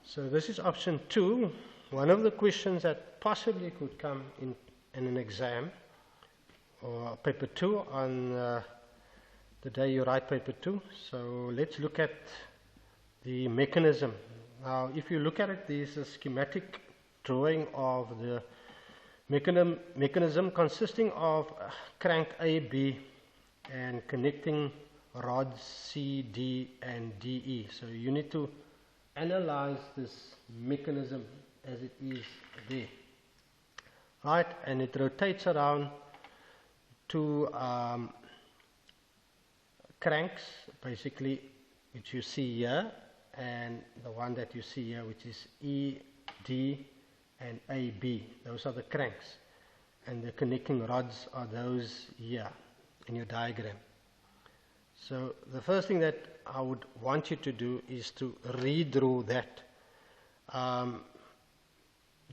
So this is option 2. One of the questions that possibly could come in an exam or paper 2 on the day you write paper 2. So let's look at the mechanism. Now if you look at it, there's a schematic drawing of the mechanism consisting of crank A, B and connecting rods C, D and DE. So you need to analyze this mechanism as it is there, right? And it rotates around two cranks basically, which you see here, and the one that you see here, which is E, D and AB. Those are the cranks, and the connecting rods are those here in your diagram. So the first thing that I would want you to do is to redraw that.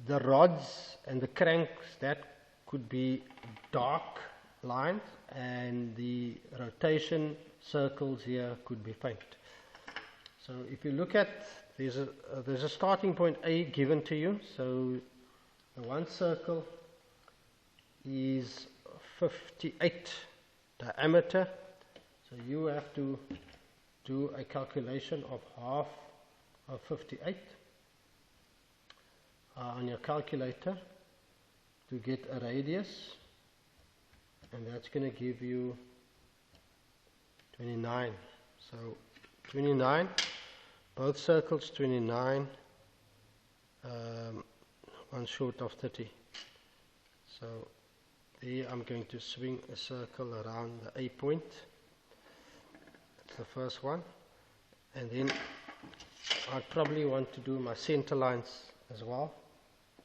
The rods and the cranks, that could be dark lines, and the rotation circles here could be faint. So if you look at, there's a starting point A given to you. So the one circle is 58 diameter. So you have to do a calculation of half of 58 on your calculator to get a radius, and that's going to give you 29. So 29, both circles 29, one short of 30. So there I'm going to swing a circle around the A point. That's the first one. And then I probably want to do my center lines as well,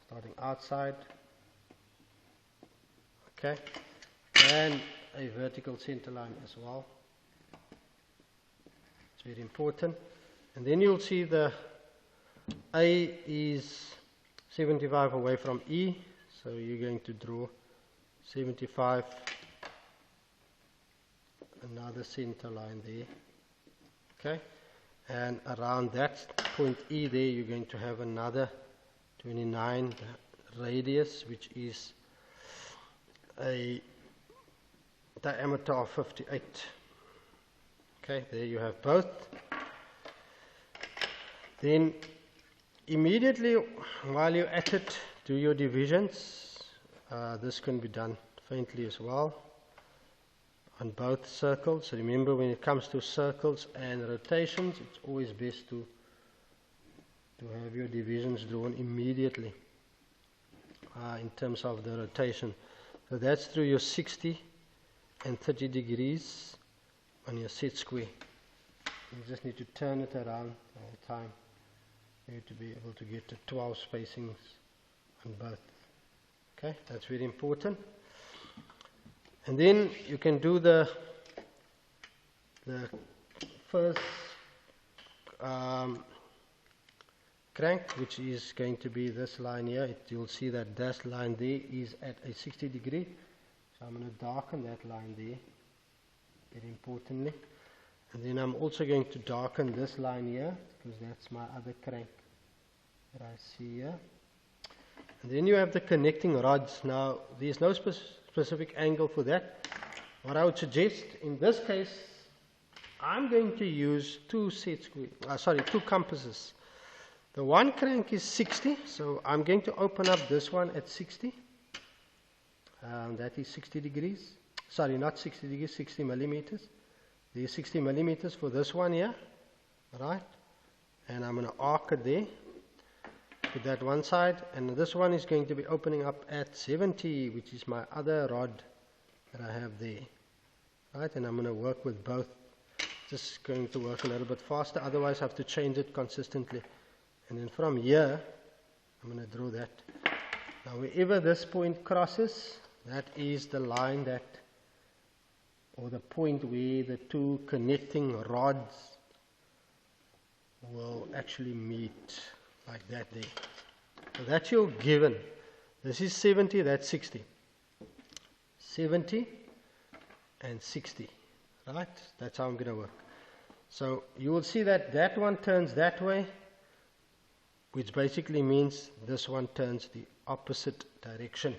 starting outside. Okay. And a vertical center line as well. It's very important. And then you'll see the A is 75 away from E, so you're going to draw 75, another center line there. Okay, and around that point E there, you're going to have another 29 radius, which is a diameter of 58. Okay, there you have both. Then immediately while you're at it, do your divisions. This can be done faintly as well on both circles. Remember, when it comes to circles and rotations, it's always best to have your divisions drawn immediately in terms of the rotation. So that's through your 60 and 30 degrees on your set square. You just need to turn it around the whole time. You need to be able to get the 12 spacings on both. Okay, that's very important. And then you can do the first crank, which is going to be this line here. You'll see that dashed line there is at a 60 degree. So I'm going to darken that line there, very importantly. And then I'm also going to darken this line here, because that's my other crank that I see here. And then you have the connecting rods. Now, there's no specific angle for that. What I would suggest in this case, I'm going to use two compasses. The one crank is 60, so I'm going to open up this one at 60. That is 60 degrees. Sorry, not 60 degrees, 60 millimeters. There's 60 millimeters for this one here, right? And I'm going to arc it there. Put that one side, and this one is going to be opening up at 70, which is my other rod that I have there, right? And I'm going to work with both. Just going to work a little bit faster, otherwise I have to change it consistently. And then from here, I'm going to draw that. Now wherever this point crosses, that is the line that, or the point where the two connecting rods will actually meet, like that there. So that's your given. This is 70, that's 60. 70 and 60, right? That's how I'm going to work. So you will see that that one turns that way, which basically means this one turns the opposite direction.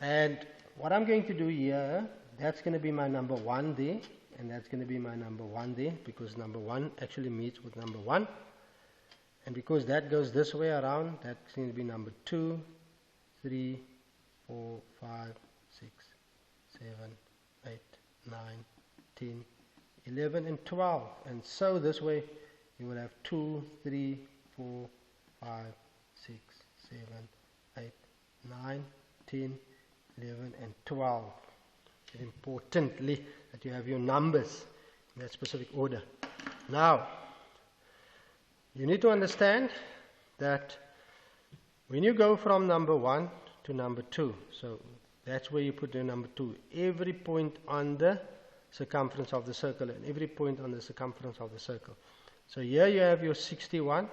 And what I'm going to do here, that's going to be my number 1 there, and that's going to be my number 1 there, because number 1 actually meets with number 1. And because that goes this way around, that's going to be number 2, 3, 4, 5, 6, 7, 8, 9, 10, 11, and 12. And so this way you will have 2, 3, 4, 5, 6, 7, 8, 9, 10, 11, and 12. Importantly, that you have your numbers in that specific order. Now, you need to understand that when you go from number 1 to number 2, so that's where you put your number 2, every point on the circumference of the circle and every point on the circumference of the circle. So here you have your 61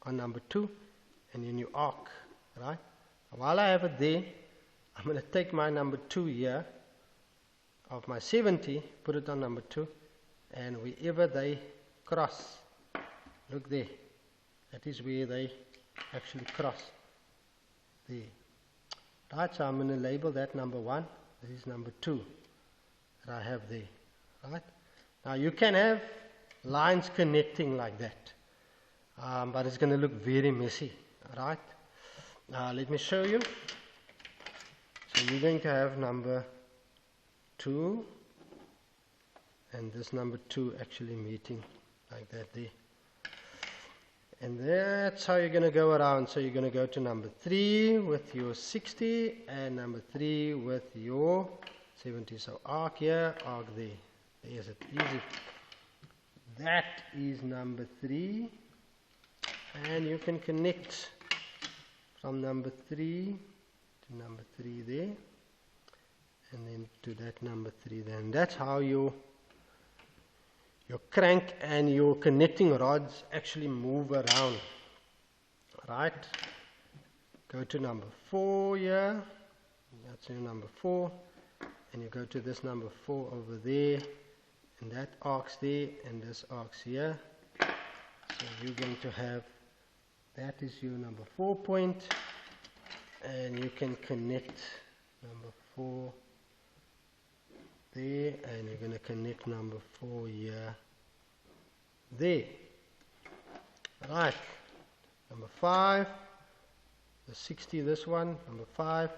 on number 2 and then you arc, right? While I have it there, I'm going to take my number 2 here of my 70, put it on number 2, and wherever they cross, look there, that is where they actually cross there. Right, so I'm going to label that number 1, this is number 2 that I have there. Right? Now you can have lines connecting like that, but it's going to look very messy. Right? Now let me show you. So you're going to have number 2 and this number 2 actually meeting like that there. And that's how you're going to go around. So you're going to go to number 3 with your 60 and number 3 with your 70. So arc here, arc there. There's it, easy. That is number 3. And you can connect from number 3 to number 3 there. And then to that number 3 there. And that's how your crank and your connecting rods actually move around. Right? Go to number 4 here. That's your number 4. And you go to this number 4 over there. And that arcs there and this arcs here. So you're going to have, that is your number 4 point. And you can connect number 4 there, and you're going to connect number 4 here, there. Right, number 5, the 60, this one, number 5,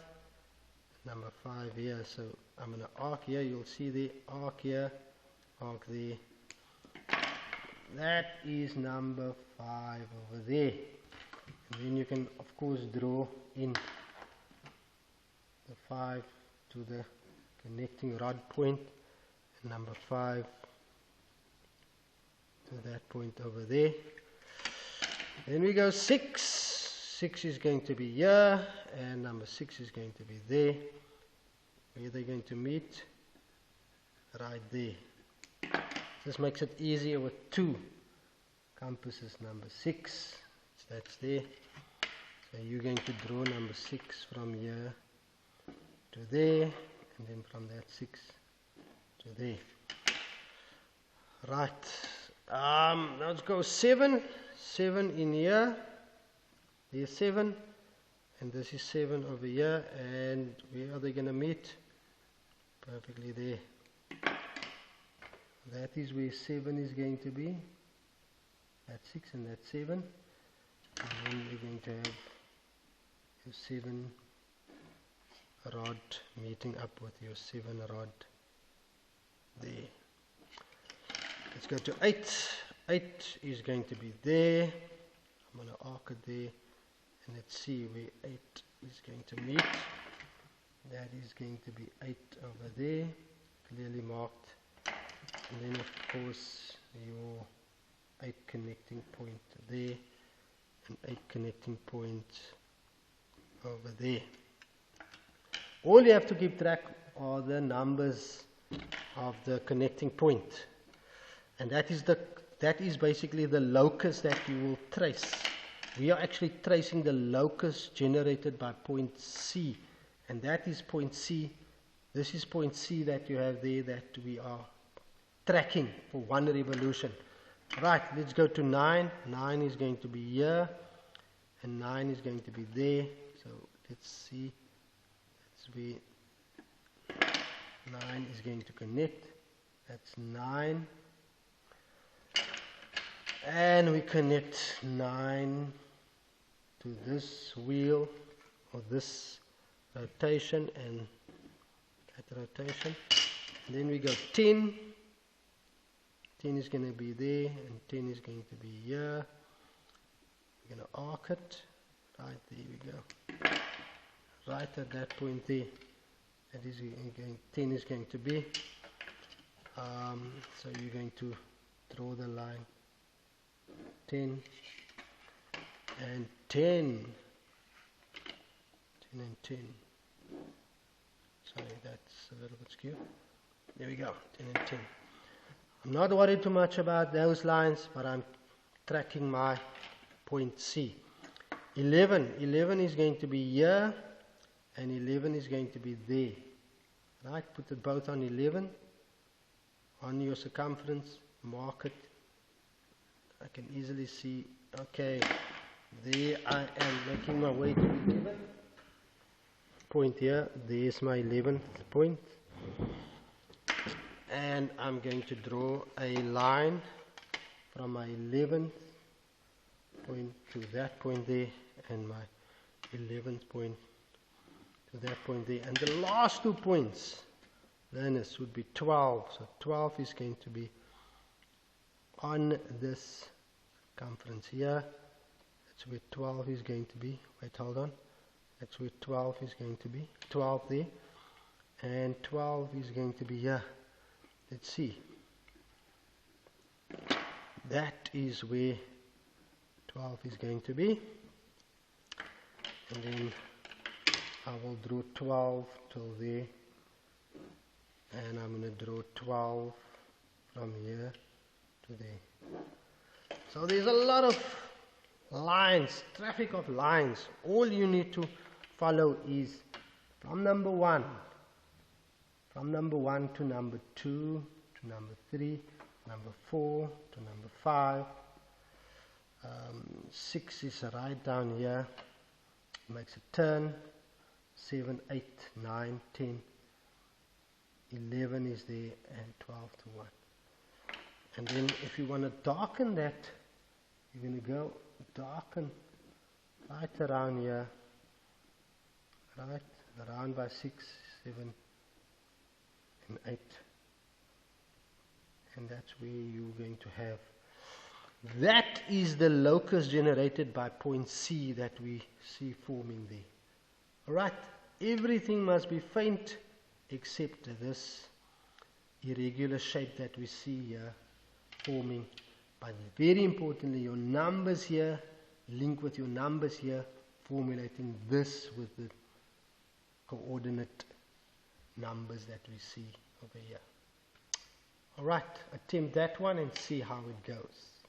number 5 here. So I'm going to arc here, you'll see the arc here, arc there. That is number 5 over there. And then you can of course draw in the 5 to the connecting rod point, and number 5 to that point over there. Then we go 6. 6 is going to be here, and number 6 is going to be there. Where are they going to meet? Right there. This makes it easier with 2 compasses. Number 6, that's there. So you're going to draw number 6 from here to there, and then from that 6 to there. Right. Now let's go 7. 7 in here. There's 7, and this is 7 over here. And where are they going to meet? Perfectly there. That is where 7 is going to be. That's 6 and that's 7. And then we're going to have your 7 rod meeting up with your 7 rod there. Let's go to 8. 8 is going to be there. I'm going to arc it there. And let's see where 8 is going to meet. That is going to be 8 over there. Clearly marked. And then of course your 8 connecting point there. And 8 connecting points over there. All you have to keep track are the numbers of the connecting point, and that is basically the locus that you will trace. We are actually tracing the locus generated by point C, and that is point C. This is point C that you have there that we are tracking for 1 revolution. Right, let's go to 9. 9 is going to be here, and 9 is going to be there. So let's see, that's where 9 is going to connect. That's 9, and we connect 9 to this wheel or this rotation and that rotation. And then we go 10. 10 is going to be there, and 10 is going to be here. We're going to arc it. Right, there we go. Right at that point there. That is going, 10 is going to be. So you're going to draw the line 10 and 10. 10 and 10. Sorry, that's a little bit skewed. There we go, 10 and 10. I'm not worried too much about those lines, but I'm tracking my point C. 11 is going to be here, and 11 is going to be there. Right, put it both on 11, on your circumference, mark it. I can easily see, okay, there I am making my way to 11. Point here, there's my 11th point. And I'm going to draw a line from my 11th point to that point there, and my 11th point to that point there. And the last 2 points, learners, would be 12. So 12 is going to be on this circumference here. That's where 12 is going to be. Wait, hold on. That's where 12 is going to be. 12 there. And 12 is going to be here. Let's see. That is where 12 is going to be. And then I will draw 12 till there. And I'm going to draw 12 from here to there. So there's a lot of lines, traffic of lines. All you need to follow is from number 1. From number 1 to number 2, to number 3, number 4, to number 5. 6 is right down here, makes a turn. 7, 8, 9, 10, 11 is there, and 12 to 1. And then if you want to darken that, you're going to go darken right around here, right around by 6, 7, and 8, and that's where you're going to have. That is the locus generated by point C that we see forming there. Alright, everything must be faint except this irregular shape that we see here forming. But very importantly, your numbers here link with your numbers here, formulating this with the coordinate numbers that we see over here. Alright, attempt that one and see how it goes.